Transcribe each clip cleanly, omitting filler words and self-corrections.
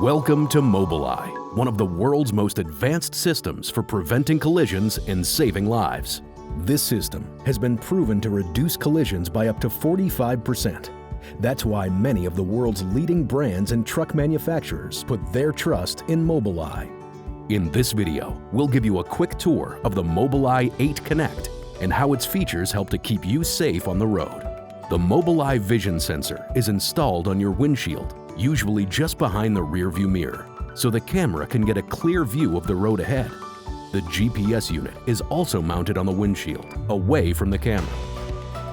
Welcome to Mobileye, one of the world's most advanced systems for preventing collisions and saving lives. This system has been proven to reduce collisions by up to 45%. That's why many of the world's leading brands and truck manufacturers put their trust in Mobileye. In this video, we'll give you a quick tour of the Mobileye 8 Connect and how its features help to keep you safe on the road. The Mobileye vision sensor is installed on your windshield, usually just behind the rearview mirror, so the camera can get a clear view of the road ahead. The GPS unit is also mounted on the windshield, away from the camera.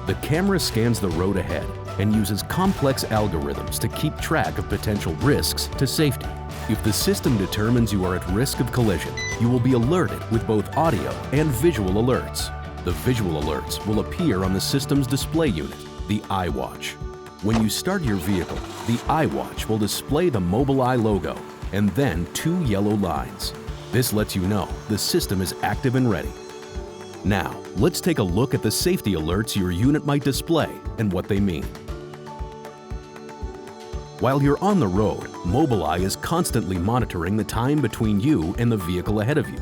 The camera scans the road ahead and uses complex algorithms to keep track of potential risks to safety. If the system determines you are at risk of collision, you will be alerted with both audio and visual alerts. The visual alerts will appear on the system's display unit, the iWatch. When you start your vehicle, the iWatch will display the Mobileye logo and then two yellow lines. This lets you know the system is active and ready. Now, let's take a look at the safety alerts your unit might display and what they mean. While you're on the road, Mobileye is constantly monitoring the time between you and the vehicle ahead of you.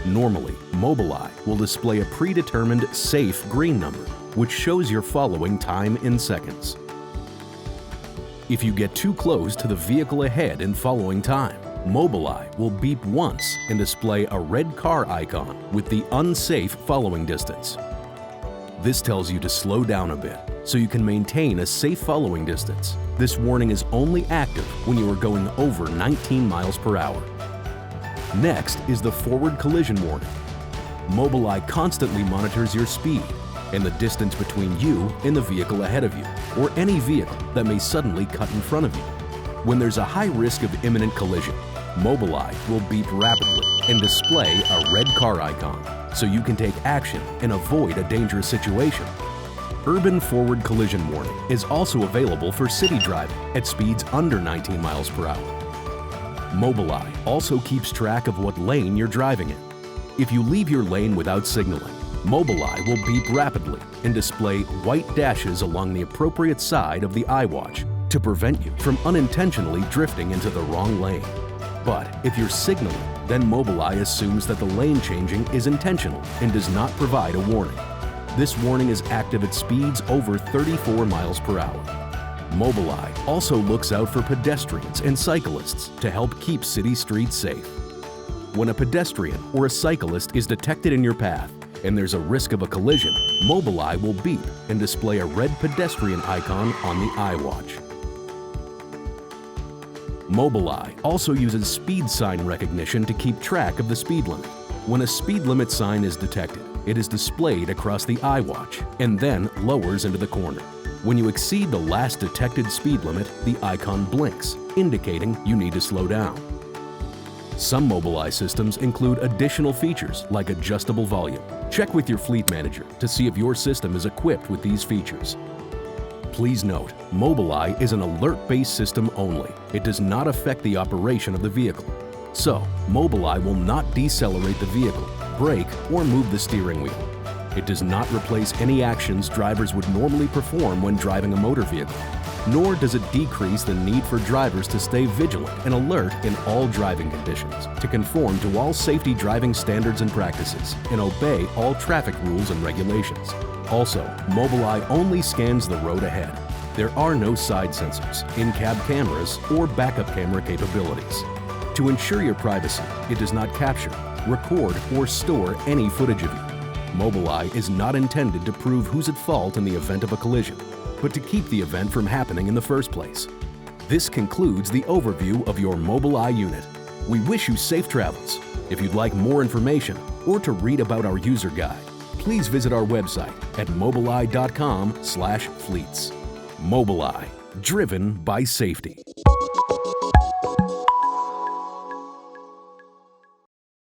Normally, Mobileye will display a predetermined safe green number, which shows you're following time in seconds. If you get too close to the vehicle ahead in following time, Mobileye will beep once and display a red car icon with the unsafe following distance. This tells you to slow down a bit so you can maintain a safe following distance. This warning is only active when you are going over 19 miles per hour. Next is the forward collision warning. Mobileye constantly monitors your speed and the distance between you and the vehicle ahead of you, or any vehicle that may suddenly cut in front of you. When there's a high risk of imminent collision, Mobileye will beep rapidly and display a red car icon, so you can take action and avoid a dangerous situation. Urban Forward Collision Warning is also available for city driving at speeds under 19 miles per hour. Mobileye also keeps track of what lane you're driving in. If you leave your lane without signaling, Mobileye will beep rapidly and display white dashes along the appropriate side of the iWatch to prevent you from unintentionally drifting into the wrong lane. But if you're signaling, then Mobileye assumes that the lane changing is intentional and does not provide a warning. This warning is active at speeds over 34 miles per hour. Mobileye also looks out for pedestrians and cyclists to help keep city streets safe. When a pedestrian or a cyclist is detected in your path, and there's a risk of a collision, Mobileye will beep and display a red pedestrian icon on the iWatch. Mobileye also uses speed sign recognition to keep track of the speed limit. When a speed limit sign is detected, it is displayed across the iWatch and then lowers into the corner. When you exceed the last detected speed limit, the icon blinks, indicating you need to slow down. Some Mobileye systems include additional features like adjustable volume. Check with your fleet manager to see if your system is equipped with these features. Please note, Mobileye is an alert-based system only. It does not affect the operation of the vehicle. So, Mobileye will not decelerate the vehicle, brake, or move the steering wheel. It does not replace any actions drivers would normally perform when driving a motor vehicle, nor does it decrease the need for drivers to stay vigilant and alert in all driving conditions, to conform to all safety driving standards and practices, and obey all traffic rules and regulations. Also, Mobileye only scans the road ahead. There are no side sensors, in-cab cameras, or backup camera capabilities. To ensure your privacy, it does not capture, record, or store any footage of you. Mobileye is not intended to prove who's at fault in the event of a collision, but to keep the event from happening in the first place. This concludes the overview of your Mobileye unit. We wish you safe travels. If you'd like more information or to read about our user guide, please visit our website at mobileye.com/fleets. Mobileye, driven by safety.